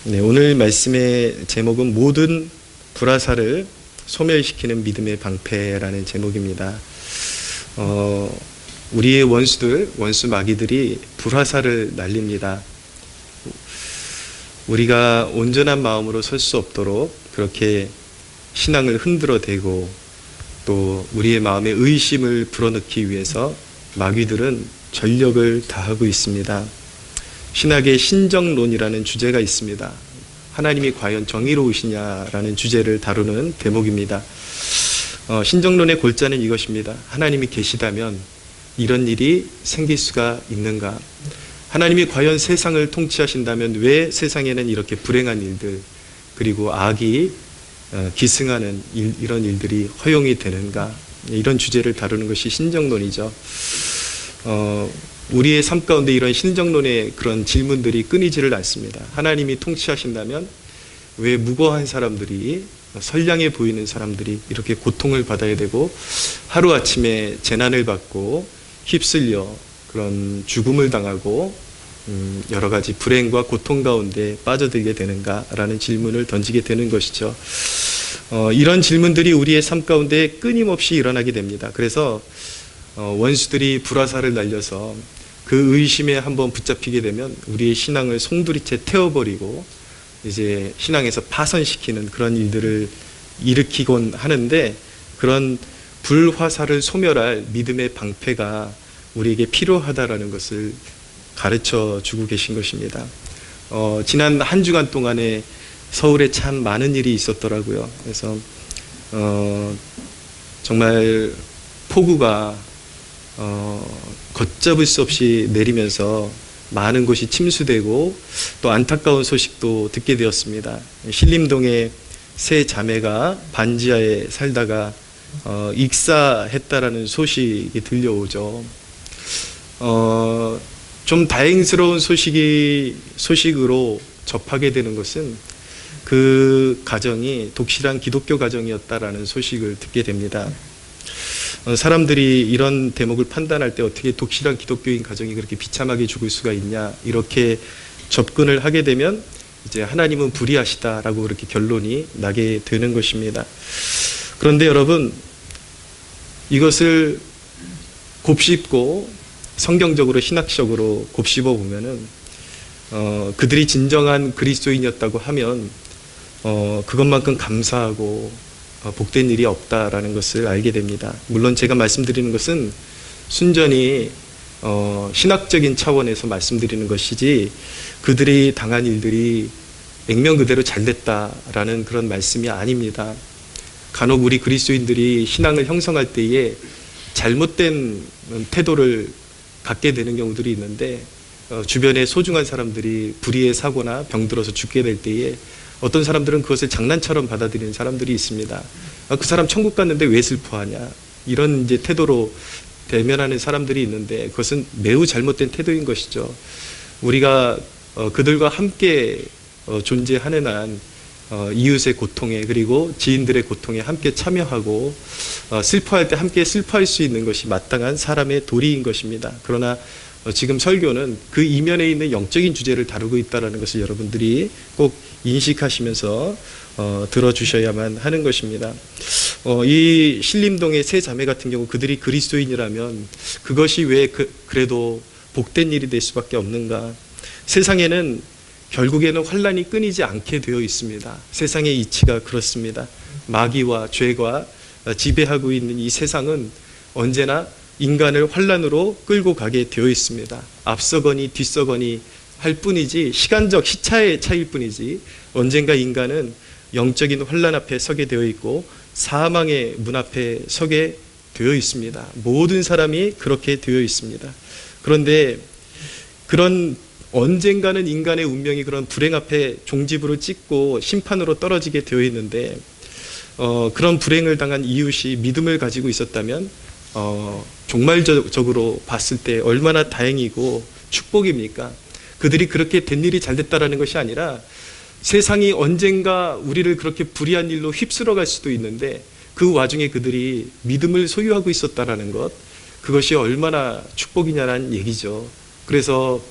네, 오늘 말씀의 제목은 모든 불화살을 소멸시키는 믿음의 방패라는 제목입니다. 우리의 원수 마귀들이 불화살을 날립니다. 우리가 온전한 마음으로 설 수 없도록 그렇게 신앙을 흔들어대고 또 우리의 마음에 의심을 불어넣기 위해서 마귀들은 전력을 다하고 있습니다. 신학의 신정론이라는 주제가 있습니다. 하나님이 과연 정의로우시냐라는 주제를 다루는 대목입니다. 신정론의 골자는 이것입니다. 하나님이 계시다면 이런 일이 생길 수가 있는가? 하나님이 과연 세상을 통치하신다면 왜 세상에는 이렇게 불행한 일들 그리고 악이 기승하는 이런 일들이 허용이 되는가? 이런 주제를 다루는 것이 신정론이죠. 우리의 삶 가운데 이런 신정론의 그런 질문들이 끊이지를 않습니다. 하나님이 통치하신다면 왜 무고한 사람들이, 선량해 보이는 사람들이 이렇게 고통을 받아야 되고 하루아침에 재난을 받고 휩쓸려 그런 죽음을 당하고 여러 가지 불행과 고통 가운데 빠져들게 되는가라는 질문을 던지게 되는 것이죠. 이런 질문들이 우리의 삶 가운데 끊임없이 일어나게 됩니다. 그래서 원수들이 불화살을 날려서 그 의심에 한번 붙잡히게 되면 우리의 신앙을 송두리째 태워버리고 이제 신앙에서 파선시키는 그런 일들을 일으키곤 하는데, 그런 불화살을 소멸할 믿음의 방패가 우리에게 필요하다라는 것을 가르쳐 주고 계신 것입니다. 지난 한 주간 동안에 서울에 참 많은 일이 있었더라고요. 그래서 정말 폭우가 걷잡을 수 없이 내리면서 많은 곳이 침수되고 또 안타까운 소식도 듣게 되었습니다. 신림동의 세 자매가 반지하에 살다가 익사했다라는 소식이 들려오죠. 좀 다행스러운 소식으로 접하게 되는 것은 그 가정이 독실한 기독교 가정이었다라는 소식을 듣게 됩니다. 사람들이 이런 대목을 판단할 때 어떻게 독실한 기독교인 가정이 그렇게 비참하게 죽을 수가 있냐, 이렇게 접근을 하게 되면 이제 하나님은 불의하시다라고 그렇게 결론이 나게 되는 것입니다. 그런데 여러분, 이것을 곱씹고 성경적으로 신학적으로 곱씹어 보면은 그들이 진정한 그리스도인이었다고 하면 그것만큼 감사하고 복된 일이 없다라는 것을 알게 됩니다. 물론 제가 말씀드리는 것은 순전히 신학적인 차원에서 말씀드리는 것이지 그들이 당한 일들이 액면 그대로 잘됐다라는 그런 말씀이 아닙니다. 간혹 우리 그리스도인들이 신앙을 형성할 때에 잘못된 태도를 갖게 되는 경우들이 있는데, 주변에 소중한 사람들이 불의의 사고나 병들어서 죽게 될 때에 어떤 사람들은 그것을 장난처럼 받아들이는 사람들이 있습니다. 그 사람 천국 갔는데 왜 슬퍼하냐, 이런 이제 태도로 대면하는 사람들이 있는데 그것은 매우 잘못된 태도인 것이죠. 우리가 그들과 함께 존재하는 한 이웃의 고통에 그리고 지인들의 고통에 함께 참여하고 슬퍼할 때 함께 슬퍼할 수 있는 것이 마땅한 사람의 도리인 것입니다. 그러나 지금 설교는 그 이면에 있는 영적인 주제를 다루고 있다는 것을 여러분들이 꼭 인식하시면서 들어주셔야만 하는 것입니다. 이 신림동의 세 자매 같은 경우 그들이 그리스도인이라면 그것이 왜 그래도 복된 일이 될 수밖에 없는가? 세상에는 결국에는 환란이 끊이지 않게 되어 있습니다. 세상의 이치가 그렇습니다. 마귀와 죄가 지배하고 있는 이 세상은 언제나 인간을 환란으로 끌고 가게 되어 있습니다. 앞서거니 뒤서거니 할 뿐이지, 시간적 시차의 차이일 뿐이지 언젠가 인간은 영적인 환란 앞에 서게 되어 있고 사망의 문 앞에 서게 되어 있습니다. 모든 사람이 그렇게 되어 있습니다. 그런데 그런 언젠가는 인간의 운명이 그런 불행 앞에 종지부를 찍고 심판으로 떨어지게 되어 있는데, 그런 불행을 당한 이웃이 믿음을 가지고 있었다면 종말적으로 봤을 때 얼마나 다행이고 축복입니까? 그들이 그렇게 된 일이 잘 됐다라는 것이 아니라 세상이 언젠가 우리를 그렇게 불의한 일로 휩쓸어 갈 수도 있는데 그 와중에 그들이 믿음을 소유하고 있었다라는 것, 그것이 얼마나 축복이냐는 얘기죠. 그래서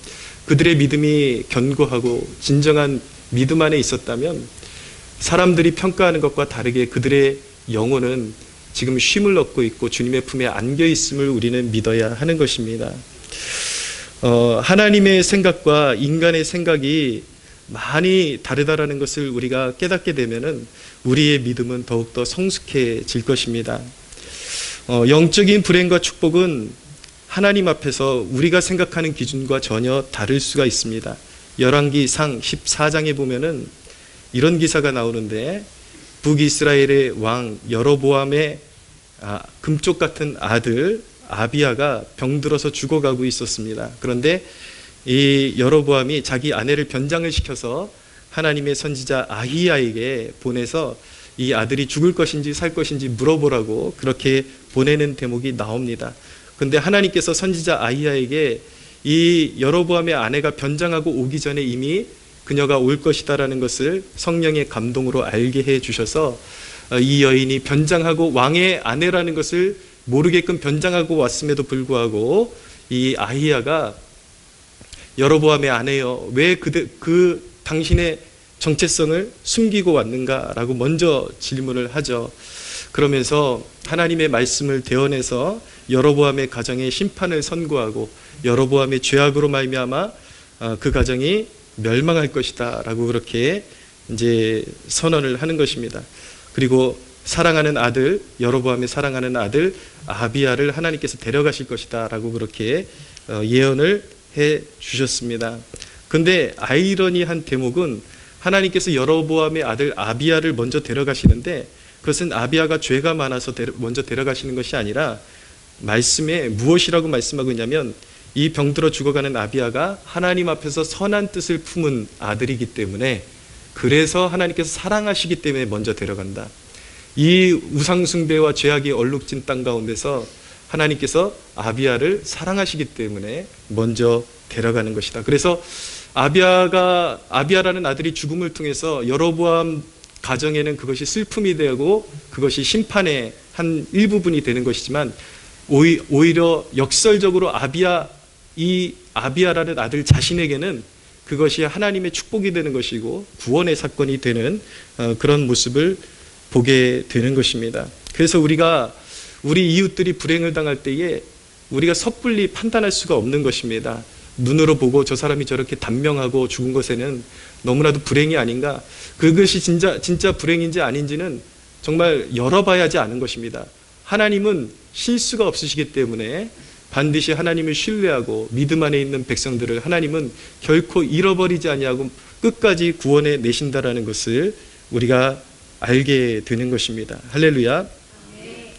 그들의 믿음이 견고하고 진정한 믿음 안에 있었다면 사람들이 평가하는 것과 다르게 그들의 영혼은 지금 쉼을 얻고 있고 주님의 품에 안겨 있음을 우리는 믿어야 하는 것입니다. 하나님의 생각과 인간의 생각이 많이 다르다라는 것을 우리가 깨닫게 되면은 우리의 믿음은 더욱더 성숙해질 것입니다. 영적인 불행과 축복은 하나님 앞에서 우리가 생각하는 기준과 전혀 다를 수가 있습니다. 열왕기상 14장에 보면은 이런 기사가 나오는데 북이스라엘의 왕 여로보암의 금쪽 같은 아들 아비야가 병들어서 죽어가고 있었습니다. 그런데 이 여로보암이 자기 아내를 변장을 시켜서 하나님의 선지자 아히야에게 보내서 이 아들이 죽을 것인지 살 것인지 물어보라고 그렇게 보내는 대목이 나옵니다. 그런데 하나님께서 선지자 아히야에게 이 여로보암의 아내가 변장하고 오기 전에 이미 그녀가 올 것이다라는 것을 성령의 감동으로 알게 해 주셔서 이 여인이 변장하고 왕의 아내라는 것을 모르게끔 변장하고 왔음에도 불구하고 이 아히야가 여로보암의 아내여 왜 그 당신의 정체성을 숨기고 왔는가라고 먼저 질문을 하죠. 그러면서 하나님의 말씀을 대언해서 여로보암의 가정에 심판을 선고하고 여로보암의 죄악으로 말미암아 그 가정이 멸망할 것이다라고 그렇게 이제 선언을 하는 것입니다. 그리고 사랑하는 아들 여로보암의 사랑하는 아들 아비야를 하나님께서 데려가실 것이다라고 그렇게 예언을 해 주셨습니다. 근데 아이러니한 대목은 하나님께서 여로보암의 아들 아비야를 먼저 데려가시는데 그것은 아비야가 죄가 많아서 먼저 데려가시는 것이 아니라 말씀에 무엇이라고 말씀하고 있냐면 이 병들어 죽어가는 아비야가 하나님 앞에서 선한 뜻을 품은 아들이기 때문에 그래서 하나님께서 사랑하시기 때문에 먼저 데려간다. 이 우상숭배와 죄악이 얼룩진 땅 가운데서 하나님께서 아비야를 사랑하시기 때문에 먼저 데려가는 것이다. 그래서 아비야라는 아들이 죽음을 통해서 여로보암 가정에는 그것이 슬픔이 되고 그것이 심판의 한 일부분이 되는 것이지만 오히려 역설적으로 이 아비야라는 아들 자신에게는 그것이 하나님의 축복이 되는 것이고 구원의 사건이 되는 그런 모습을 보게 되는 것입니다. 그래서 우리가 우리 이웃들이 불행을 당할 때에 우리가 섣불리 판단할 수가 없는 것입니다. 눈으로 보고 저 사람이 저렇게 단명하고 죽은 것에는 너무나도 불행이 아닌가, 그것이 진짜 불행인지 아닌지는 정말 열어봐야지 아는 것입니다. 하나님은 실수가 없으시기 때문에 반드시 하나님을 신뢰하고 믿음 안에 있는 백성들을 하나님은 결코 잃어버리지 아니하고 끝까지 구원해 내신다라는 것을 우리가 알게 되는 것입니다. 할렐루야. 네.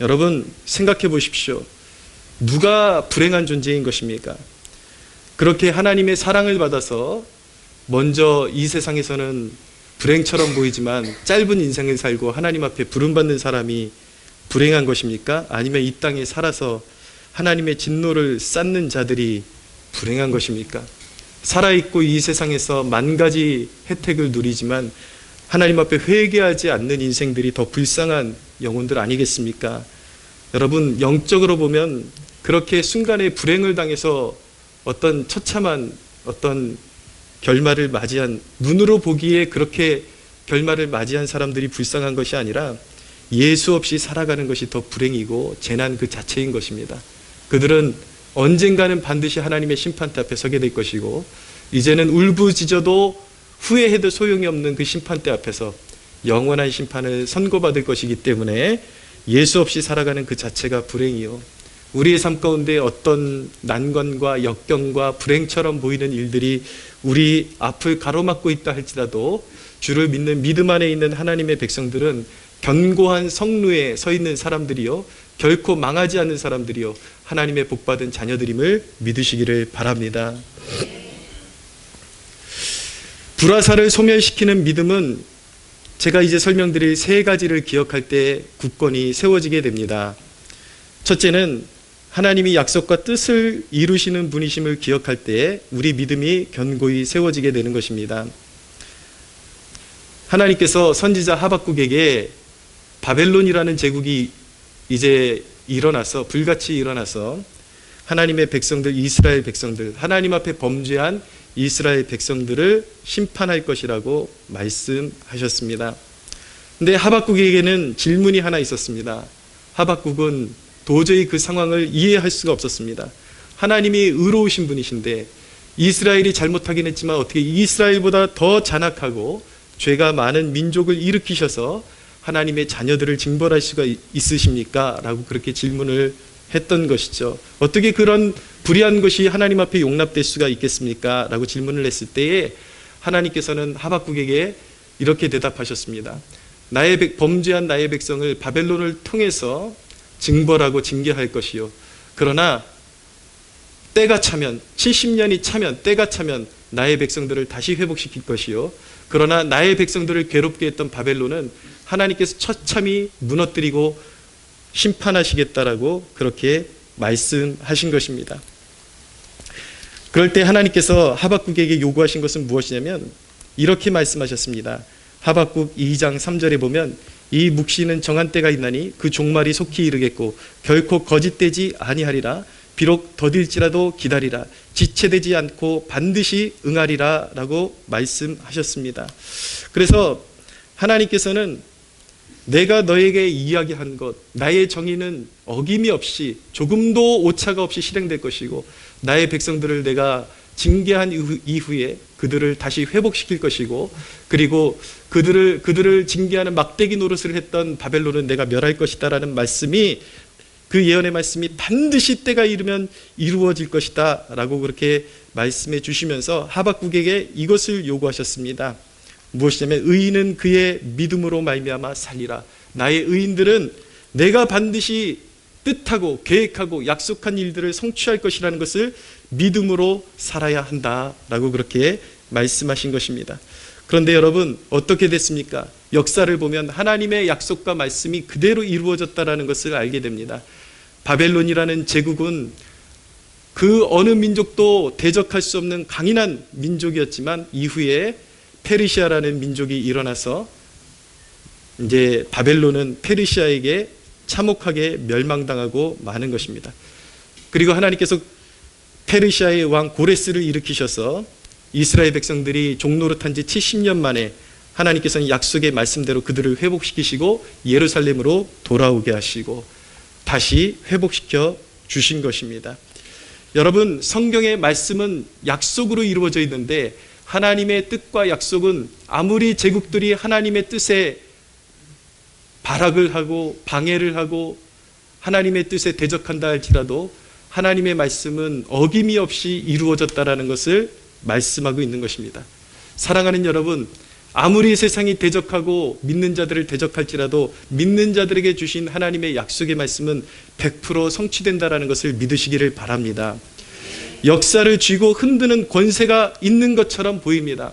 여러분 생각해 보십시오. 누가 불행한 존재인 것입니까? 그렇게 하나님의 사랑을 받아서 먼저 이 세상에서는 불행처럼 보이지만 짧은 인생을 살고 하나님 앞에 부름받는 사람이 불행한 것입니까? 아니면 이 땅에 살아서 하나님의 진노를 쌓는 자들이 불행한 것입니까? 살아있고 이 세상에서 만 가지 혜택을 누리지만 하나님 앞에 회개하지 않는 인생들이 더 불쌍한 영혼들 아니겠습니까? 여러분 영적으로 보면 그렇게 순간에 불행을 당해서 어떤 처참한 어떤 결말을 맞이한, 눈으로 보기에 그렇게 결말을 맞이한 사람들이 불쌍한 것이 아니라 예수 없이 살아가는 것이 더 불행이고 재난 그 자체인 것입니다. 그들은 언젠가는 반드시 하나님의 심판대 앞에 서게 될 것이고 이제는 울부짖어도 후회해도 소용이 없는 그 심판대 앞에서 영원한 심판을 선고받을 것이기 때문에 예수 없이 살아가는 그 자체가 불행이요, 우리의 삶 가운데 어떤 난관과 역경과 불행처럼 보이는 일들이 우리 앞을 가로막고 있다 할지라도 주를 믿는 믿음 안에 있는 하나님의 백성들은 견고한 성루에 서 있는 사람들이요, 결코 망하지 않는 사람들이요, 하나님의 복받은 자녀들임을 믿으시기를 바랍니다. 불화살을 소멸시키는 믿음은 제가 이제 설명드릴 세 가지를 기억할 때 굳건히 세워지게 됩니다. 첫째는 하나님이 약속과 뜻을 이루시는 분이심을 기억할 때 우리 믿음이 견고히 세워지게 되는 것입니다. 하나님께서 선지자 하박국에게 바벨론이라는 제국이 이제 일어나서 불같이 일어나서 하나님의 백성들, 이스라엘 백성들, 하나님 앞에 범죄한 이스라엘 백성들을 심판할 것이라고 말씀하셨습니다. 근데 하박국에게는 질문이 하나 있었습니다. 하박국은 도저히 그 상황을 이해할 수가 없었습니다. 하나님이 의로우신 분이신데 이스라엘이 잘못하긴 했지만 어떻게 이스라엘보다 더 잔악하고 죄가 많은 민족을 일으키셔서 하나님의 자녀들을 징벌할 수가 있으십니까? 라고 그렇게 질문을 했던 것이죠. 어떻게 그런 불의한 것이 하나님 앞에 용납될 수가 있겠습니까? 라고 질문을 했을 때에 하나님께서는 하박국에게 이렇게 대답하셨습니다. 범죄한 나의 백성을 바벨론을 통해서 징벌하고 징계할 것이요. 그러나 때가 차면 70년이 차면 때가 차면 나의 백성들을 다시 회복시킬 것이요. 그러나 나의 백성들을 괴롭게 했던 바벨론은 하나님께서 처참히 무너뜨리고 심판하시겠다라고 그렇게 말씀하신 것입니다. 그럴 때 하나님께서 하박국에게 요구하신 것은 무엇이냐면 이렇게 말씀하셨습니다. 하박국 2장 3절에 보면 이 묵시는 정한 때가 있나니 그 종말이 속히 이르겠고 결코 거짓되지 아니하리라. 비록 더딜지라도 기다리라. 지체되지 않고 반드시 응하리라 라고 말씀하셨습니다. 그래서 하나님께서는 내가 너에게 이야기한 것, 나의 정의는 어김이 없이 조금도 오차가 없이 실행될 것이고 나의 백성들을 내가 징계한 이후에 그들을 다시 회복시킬 것이고 그리고 그들을 징계하는 막대기 노릇을 했던 바벨론은 내가 멸할 것이다 라는 말씀이 그 예언의 말씀이 반드시 때가 이르면 이루어질 것이다 라고 그렇게 말씀해 주시면서 하박국에게 이것을 요구하셨습니다. 무엇이냐면 의인은 그의 믿음으로 말미암아 살리라. 나의 의인들은 내가 반드시 뜻하고 계획하고 약속한 일들을 성취할 것이라는 것을 믿음으로 살아야 한다라고 그렇게 말씀하신 것입니다. 그런데 여러분 어떻게 됐습니까? 역사를 보면 하나님의 약속과 말씀이 그대로 이루어졌다라는 것을 알게 됩니다. 바벨론이라는 제국은 그 어느 민족도 대적할 수 없는 강인한 민족이었지만 이후에 페르시아라는 민족이 일어나서 이제 바벨론은 페르시아에게 참혹하게 멸망당하고 마는 것입니다. 그리고 하나님께서 페르시아의 왕 고레스를 일으키셔서 이스라엘 백성들이 종노릇한 지 70년 만에 하나님께서는 약속의 말씀대로 그들을 회복시키시고 예루살렘으로 돌아오게 하시고 다시 회복시켜 주신 것입니다. 여러분 성경의 말씀은 약속으로 이루어져 있는데 하나님의 뜻과 약속은 아무리 제국들이 하나님의 뜻에 발악을 하고 방해를 하고 하나님의 뜻에 대적한다 할지라도 하나님의 말씀은 어김이 없이 이루어졌다라는 것을 말씀하고 있는 것입니다. 사랑하는 여러분, 아무리 세상이 대적하고 믿는 자들을 대적할지라도 믿는 자들에게 주신 하나님의 약속의 말씀은 100% 성취된다라는 것을 믿으시기를 바랍니다. 역사를 쥐고 흔드는 권세가 있는 것처럼 보입니다.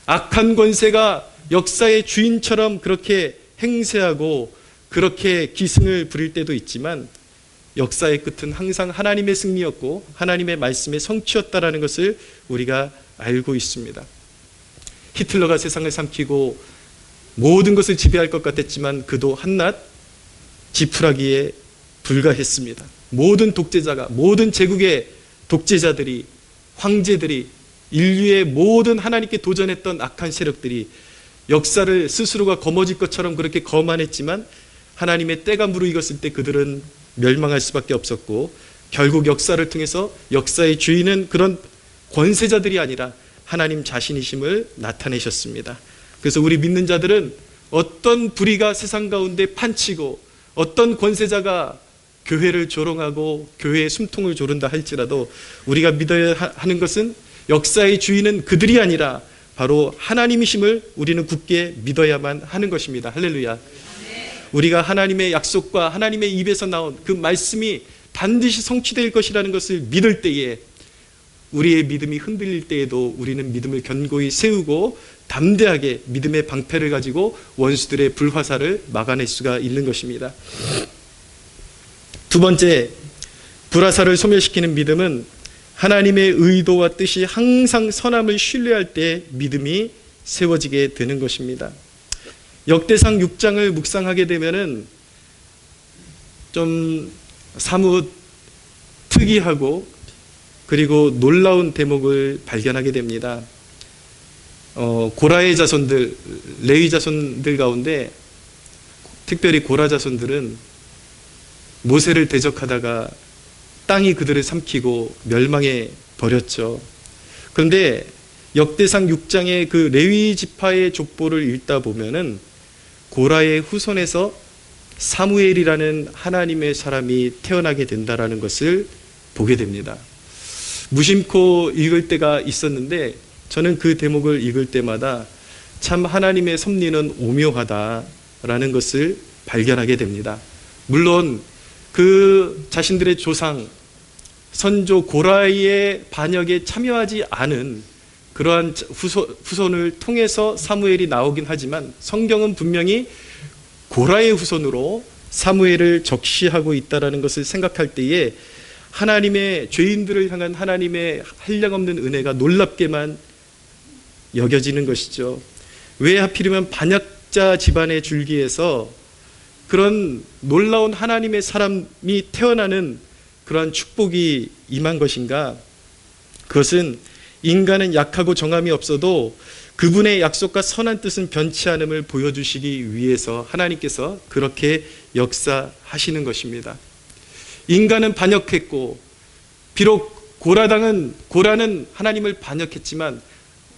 악한 권세가 역사의 주인처럼 그렇게 행세하고 그렇게 기승을 부릴 때도 있지만 역사의 끝은 항상 하나님의 승리였고 하나님의 말씀의 성취였다라는 것을 우리가 알고 있습니다. 히틀러가 세상을 삼키고 모든 것을 지배할 것 같았지만 그도 한낱 지푸라기에 불과했습니다. 모든 독재자가 모든 제국의 독재자들이 황제들이 인류의 모든 하나님께 도전했던 악한 세력들이 역사를 스스로가 거머쥘 것처럼 그렇게 거만했지만 하나님의 때가 무르익었을 때 그들은 멸망할 수밖에 없었고 결국 역사를 통해서 역사의 주인은 그런 권세자들이 아니라 하나님 자신이심을 나타내셨습니다. 그래서 우리 믿는 자들은 어떤 불의가 세상 가운데 판치고 어떤 권세자가 교회를 조롱하고 교회의 숨통을 조른다 할지라도 우리가 믿어야 하는 것은 역사의 주인은 그들이 아니라 바로 하나님이심을 우리는 굳게 믿어야만 하는 것입니다. 할렐루야. 우리가 하나님의 약속과 하나님의 입에서 나온 그 말씀이 반드시 성취될 것이라는 것을 믿을 때에 우리의 믿음이 흔들릴 때에도 우리는 믿음을 견고히 세우고 담대하게 믿음의 방패를 가지고 원수들의 불화살을 막아낼 수가 있는 것입니다. 두 번째, 불화살을 소멸시키는 믿음은 하나님의 의도와 뜻이 항상 선함을 신뢰할 때 믿음이 세워지게 되는 것입니다. 역대상 6장을 묵상하게 되면은 좀 사뭇 특이하고 그리고 놀라운 대목을 발견하게 됩니다. 고라의 자손들, 레위 자손들 가운데 특별히 고라 자손들은 모세를 대적하다가 땅이 그들을 삼키고 멸망해 버렸죠. 그런데 역대상 6장의 그 레위 지파의 족보를 읽다 보면은 고라의 후손에서 사무엘이라는 하나님의 사람이 태어나게 된다라는 것을 보게 됩니다. 무심코 읽을 때가 있었는데 저는 그 대목을 읽을 때마다 참 하나님의 섭리는 오묘하다라는 것을 발견하게 됩니다. 물론 그 자신들의 조상 선조 고라의 반역에 참여하지 않은 그러한 후손을 통해서 사무엘이 나오긴 하지만 성경은 분명히 고라의 후손으로 사무엘을 적시하고 있다는 것을 생각할 때에 하나님의 죄인들을 향한 하나님의 한량없는 은혜가 놀랍게만 여겨지는 것이죠. 왜 하필이면 반역자 집안의 줄기에서 그런 놀라운 하나님의 사람이 태어나는 그러한 축복이 임한 것인가? 그것은 인간은 약하고 정함이 없어도 그분의 약속과 선한 뜻은 변치 않음을 보여주시기 위해서 하나님께서 그렇게 역사하시는 것입니다. 인간은 반역했고 비록 고라는 하나님을 반역했지만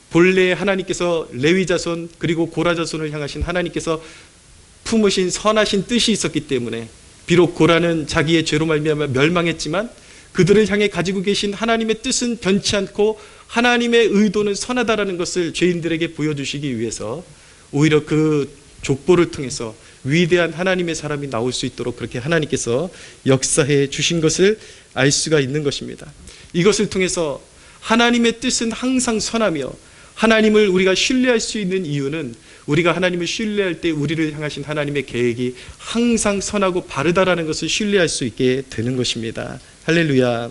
본래 하나님께서 레위 자손 그리고 고라 자손을 향하신 하나님께서 품으신 선하신 뜻이 있었기 때문에 비록 고라는 자기의 죄로 말미암아 멸망했지만 그들을 향해 가지고 계신 하나님의 뜻은 변치 않고 하나님의 의도는 선하다라는 것을 죄인들에게 보여주시기 위해서 오히려 그 족보를 통해서 위대한 하나님의 사람이 나올 수 있도록 그렇게 하나님께서 역사해 주신 것을 알 수가 있는 것입니다. 이것을 통해서 하나님의 뜻은 항상 선하며 하나님을 우리가 신뢰할 수 있는 이유는 우리가 하나님을 신뢰할 때 우리를 향하신 하나님의 계획이 항상 선하고 바르다라는 것을 신뢰할 수 있게 되는 것입니다. 할렐루야.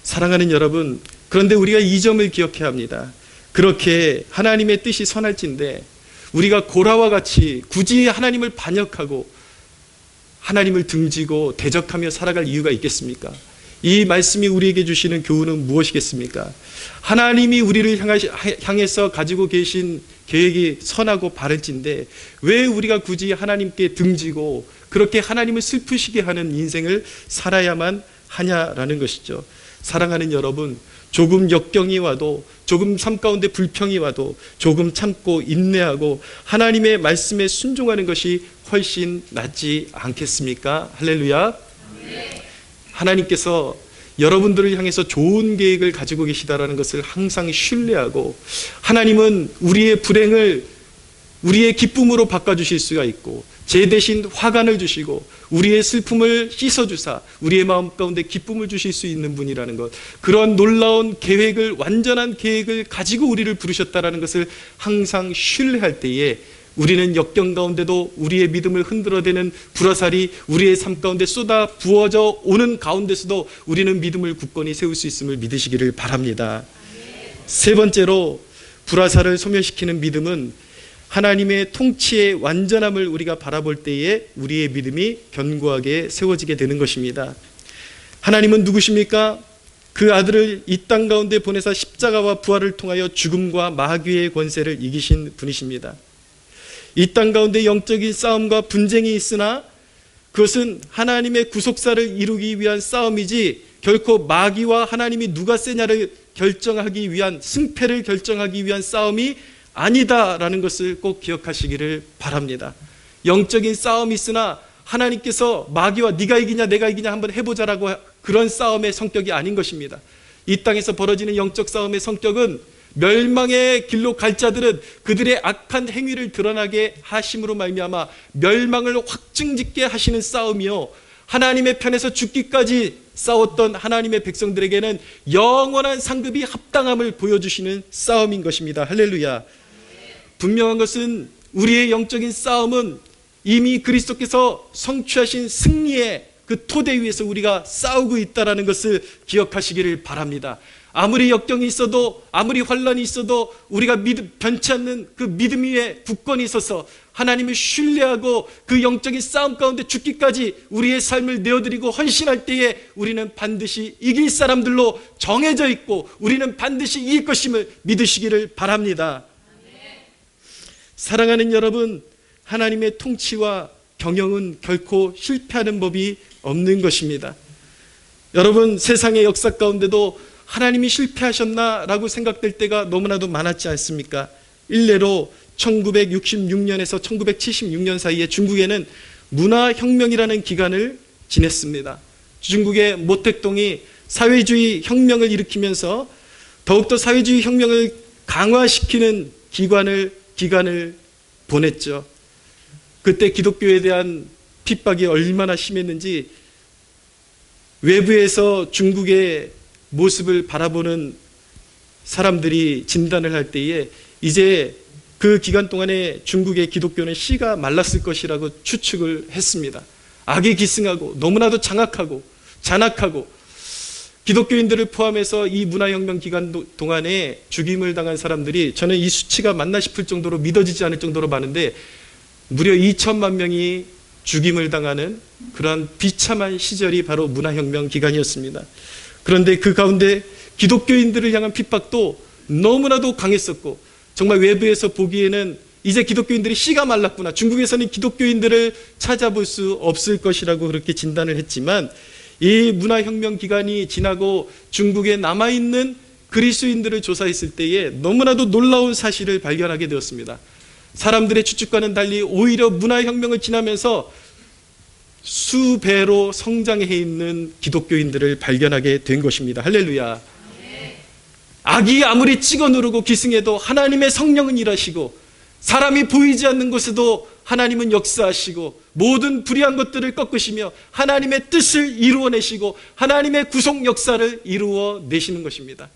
사랑하는 여러분, 그런데 우리가 이 점을 기억해야 합니다. 그렇게 하나님의 뜻이 선할진데 우리가 고라와 같이 굳이 하나님을 반역하고 하나님을 등지고 대적하며 살아갈 이유가 있겠습니까? 이 말씀이 우리에게 주시는 교훈은 무엇이겠습니까? 하나님이 우리를 향해서 가지고 계신 계획이 선하고 바를진데 왜 우리가 굳이 하나님께 등지고 그렇게 하나님을 슬프시게 하는 인생을 살아야만 하냐라는 것이죠. 사랑하는 여러분, 조금 역경이 와도 조금 삶 가운데 불평이 와도 조금 참고 인내하고 하나님의 말씀에 순종하는 것이 훨씬 낫지 않겠습니까? 할렐루야. 하나님께서 여러분들을 향해서 좋은 계획을 가지고 계시다라는 것을 항상 신뢰하고 하나님은 우리의 불행을 우리의 기쁨으로 바꿔주실 수가 있고 제 대신 화관을 주시고 우리의 슬픔을 씻어주사 우리의 마음 가운데 기쁨을 주실 수 있는 분이라는 것, 그런 놀라운 계획을, 완전한 계획을 가지고 우리를 부르셨다라는 것을 항상 신뢰할 때에 우리는 역경 가운데도 우리의 믿음을 흔들어대는 불화살이 우리의 삶 가운데 쏟아 부어져 오는 가운데서도 우리는 믿음을 굳건히 세울 수 있음을 믿으시기를 바랍니다. 세 번째로 불화살을 소멸시키는 믿음은 하나님의 통치의 완전함을 우리가 바라볼 때에 우리의 믿음이 견고하게 세워지게 되는 것입니다. 하나님은 누구십니까? 그 아들을 이 땅 가운데 보내사 십자가와 부활을 통하여 죽음과 마귀의 권세를 이기신 분이십니다. 이 땅 가운데 영적인 싸움과 분쟁이 있으나 그것은 하나님의 구속사를 이루기 위한 싸움이지 결코 마귀와 하나님이 누가 세냐를 결정하기 위한, 승패를 결정하기 위한 싸움이 아니다라는 것을 꼭 기억하시기를 바랍니다. 영적인 싸움이 있으나 하나님께서 마귀와 네가 이기냐 내가 이기냐 한번 해보자라고 그런 싸움의 성격이 아닌 것입니다. 이 땅에서 벌어지는 영적 싸움의 성격은 멸망의 길로 갈 자들은 그들의 악한 행위를 드러나게 하심으로 말미암아 멸망을 확증짓게 하시는 싸움이요, 하나님의 편에서 죽기까지 싸웠던 하나님의 백성들에게는 영원한 상급이 합당함을 보여주시는 싸움인 것입니다. 할렐루야. 분명한 것은 우리의 영적인 싸움은 이미 그리스도께서 성취하신 승리의 그 토대 위에서 우리가 싸우고 있다는 것을 기억하시기를 바랍니다. 아무리 역경이 있어도, 아무리 환란이 있어도 우리가 변치 않는 그 믿음 위에 굳건히 있어서 하나님을 신뢰하고 그 영적인 싸움 가운데 죽기까지 우리의 삶을 내어드리고 헌신할 때에 우리는 반드시 이길 사람들로 정해져 있고 우리는 반드시 이길 것임을 믿으시기를 바랍니다. 사랑하는 여러분, 하나님의 통치와 경영은 결코 실패하는 법이 없는 것입니다. 여러분, 세상의 역사 가운데도 하나님이 실패하셨나라고 생각될 때가 너무나도 많았지 않습니까? 일례로 1966년에서 1976년 사이에 중국에는 문화혁명이라는 기간을 지냈습니다. 중국의 모택동이 사회주의 혁명을 일으키면서 더욱더 사회주의 혁명을 강화시키는 기간을 보냈죠. 그때 기독교에 대한 핍박이 얼마나 심했는지 외부에서 중국의 모습을 바라보는 사람들이 진단을 할 때에 이제 그 기간 동안에 중국의 기독교는 씨가 말랐을 것이라고 추측을 했습니다. 악이 기승하고 너무나도 장악하고 잔악하고 기독교인들을 포함해서 이 문화혁명 기간 동안에 죽임을 당한 사람들이 저는 이 수치가 맞나 싶을 정도로 믿어지지 않을 정도로 많은데 무려 2천만 명이 죽임을 당하는 그러한 비참한 시절이 바로 문화혁명 기간이었습니다. 그런데 그 가운데 기독교인들을 향한 핍박도 너무나도 강했었고 정말 외부에서 보기에는 이제 기독교인들이 씨가 말랐구나, 중국에서는 기독교인들을 찾아볼 수 없을 것이라고 그렇게 진단을 했지만 이 문화혁명 기간이 지나고 중국에 남아있는 그리스도인들을 조사했을 때에 너무나도 놀라운 사실을 발견하게 되었습니다. 사람들의 추측과는 달리 오히려 문화혁명을 지나면서 수배로 성장해 있는 기독교인들을 발견하게 된 것입니다. 할렐루야. 악이 아무리 찍어 누르고 기승해도 하나님의 성령은 일하시고 사람이 보이지 않는 곳에도 하나님은 역사하시고 모든 불의한 것들을 꺾으시며 하나님의 뜻을 이루어내시고 하나님의 구속 역사를 이루어내시는 것입니다.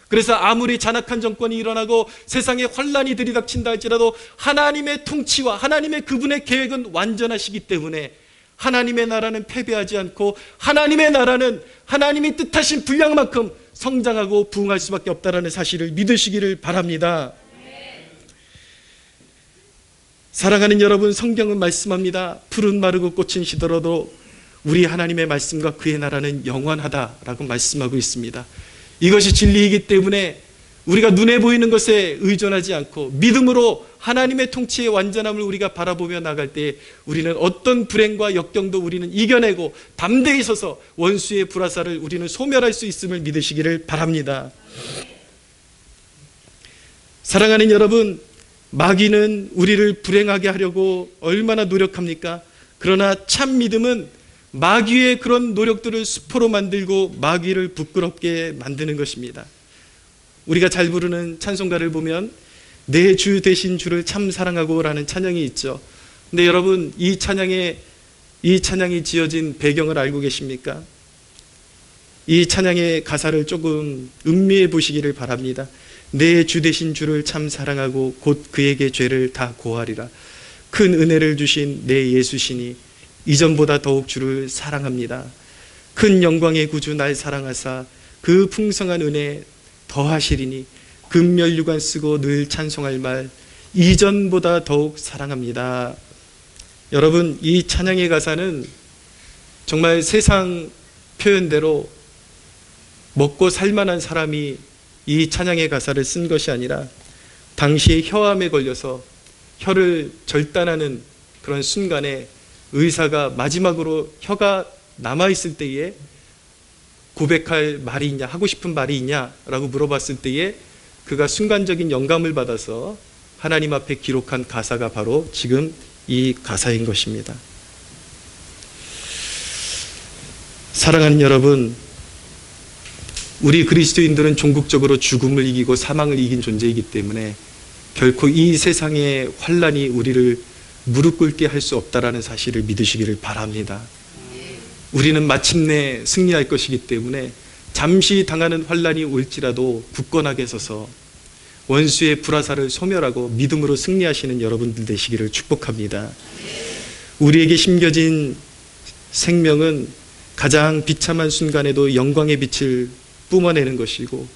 그래서 아무리 잔악한 정권이 일어나고 세상에 환란이 들이닥친다 할지라도 하나님의 통치와 하나님의 그분의 계획은 완전하시기 때문에 하나님의 나라는 패배하지 않고 하나님의 나라는 하나님이 뜻하신 분량만큼 성장하고 부흥할 수밖에 없다는 사실을 믿으시기를 바랍니다. 사랑하는 여러분, 성경은 말씀합니다. 푸른 마르고 꽃은 시들어도 우리 하나님의 말씀과 그의 나라는 영원하다라고 말씀하고 있습니다. 이것이 진리이기 때문에 우리가 눈에 보이는 것에 의존하지 않고 믿음으로 하나님의 통치의 완전함을 우리가 바라보며 나갈 때 우리는 어떤 불행과 역경도 우리는 이겨내고 담대히 서서 원수의 불화살을 우리는 소멸할 수 있음을 믿으시기를 바랍니다. 사랑하는 여러분, 마귀는 우리를 불행하게 하려고 얼마나 노력합니까? 그러나 참 믿음은 마귀의 그런 노력들을 수포로 만들고 마귀를 부끄럽게 만드는 것입니다. 우리가 잘 부르는 찬송가를 보면 내 주 되신 주를 참 사랑하고 라는 찬양이 있죠. 근데 여러분, 이 찬양이 지어진 배경을 알고 계십니까? 이 찬양의 가사를 조금 음미해 보시기를 바랍니다. 내 주 되신 주를 참 사랑하고 곧 그에게 죄를 다 고하리라. 큰 은혜를 주신 내 예수시니 이전보다 더욱 주를 사랑합니다. 큰 영광의 구주 날 사랑하사 그 풍성한 은혜 더하시리니 금면류관 쓰고 늘 찬송할 말 이전보다 더욱 사랑합니다. 여러분, 이 찬양의 가사는 정말 세상 표현대로 먹고 살만한 사람이 이 찬양의 가사를 쓴 것이 아니라 당시에 혀암에 걸려서 혀를 절단하는 그런 순간에 의사가 마지막으로 혀가 남아있을 때에 고백할 말이 있냐, 하고 싶은 말이 있냐라고 물어봤을 때에 그가 순간적인 영감을 받아서 하나님 앞에 기록한 가사가 바로 지금 이 가사인 것입니다. 사랑하는 여러분, 우리 그리스도인들은 종국적으로 죽음을 이기고 사망을 이긴 존재이기 때문에 결코 이 세상의 환란이 우리를 무릎 꿇게 할 수 없다라는 사실을 믿으시기를 바랍니다. 우리는 마침내 승리할 것이기 때문에 잠시 당하는 환란이 올지라도 굳건하게 서서 원수의 불화살을 소멸하고 믿음으로 승리하시는 여러분들 되시기를 축복합니다. 우리에게 심겨진 생명은 가장 비참한 순간에도 영광의 빛을 뿜어내는 것이고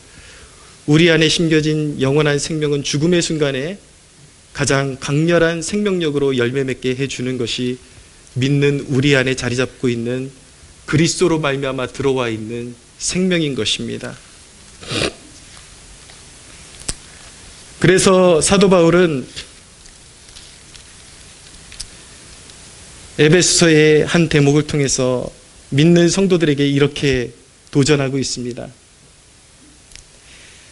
우리 안에 심겨진 영원한 생명은 죽음의 순간에 가장 강렬한 생명력으로 열매 맺게 해주는 것이 믿는 우리 안에 자리 잡고 있는 그리스도로 말미암아 들어와 있는 생명인 것입니다. 그래서 사도 바울은 에베소서의 한 대목을 통해서 믿는 성도들에게 이렇게 도전하고 있습니다.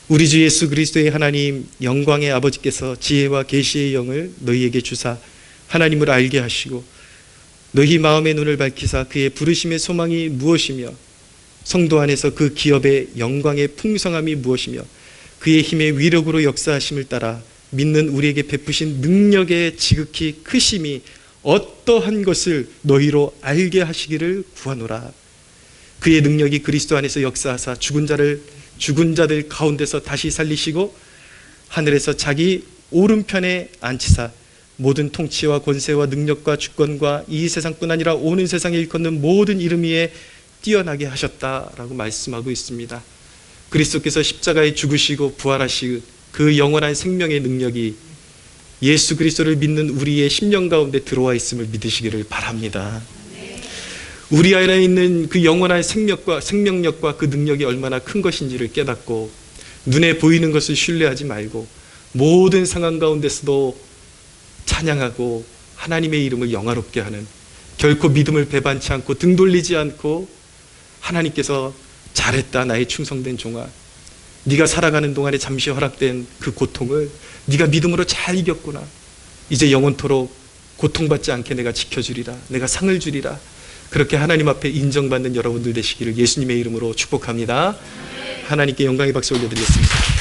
우리 주 예수 그리스도의 하나님 영광의 아버지께서 지혜와 계시의 영을 너희에게 주사 하나님을 알게 하시고 너희 마음의 눈을 밝히사 그의 부르심의 소망이 무엇이며 성도 안에서 그 기업의 영광의 풍성함이 무엇이며 그의 힘의 위력으로 역사하심을 따라 믿는 우리에게 베푸신 능력의 지극히 크심이 어떠한 것을 너희로 알게 하시기를 구하노라. 그의 능력이 그리스도 안에서 역사하사 죽은 자들 가운데서 다시 살리시고 하늘에서 자기 오른편에 앉히사 모든 통치와 권세와 능력과 주권과 이 세상뿐 아니라 오는 세상에 일컫는 모든 이름 위에 뛰어나게 하셨다라고 말씀하고 있습니다. 그리스도께서 십자가에 죽으시고 부활하신 그 영원한 생명의 능력이 예수 그리스도를 믿는 우리의 심령 가운데 들어와 있음을 믿으시기를 바랍니다. 우리 안에 있는 그 영원한 생명력과 그 능력이 얼마나 큰 것인지를 깨닫고 눈에 보이는 것을 신뢰하지 말고 모든 상황 가운데서도 찬양하고 하나님의 이름을 영화롭게 하는, 결코 믿음을 배반치 않고 등 돌리지 않고 하나님께서 잘했다 나의 충성된 종아, 네가 살아가는 동안에 잠시 허락된 그 고통을 네가 믿음으로 잘 이겼구나, 이제 영원토록 고통받지 않게 내가 지켜주리라, 내가 상을 주리라, 그렇게 하나님 앞에 인정받는 여러분들 되시기를 예수님의 이름으로 축복합니다. 하나님께 영광의 박수 올려드리겠습니다.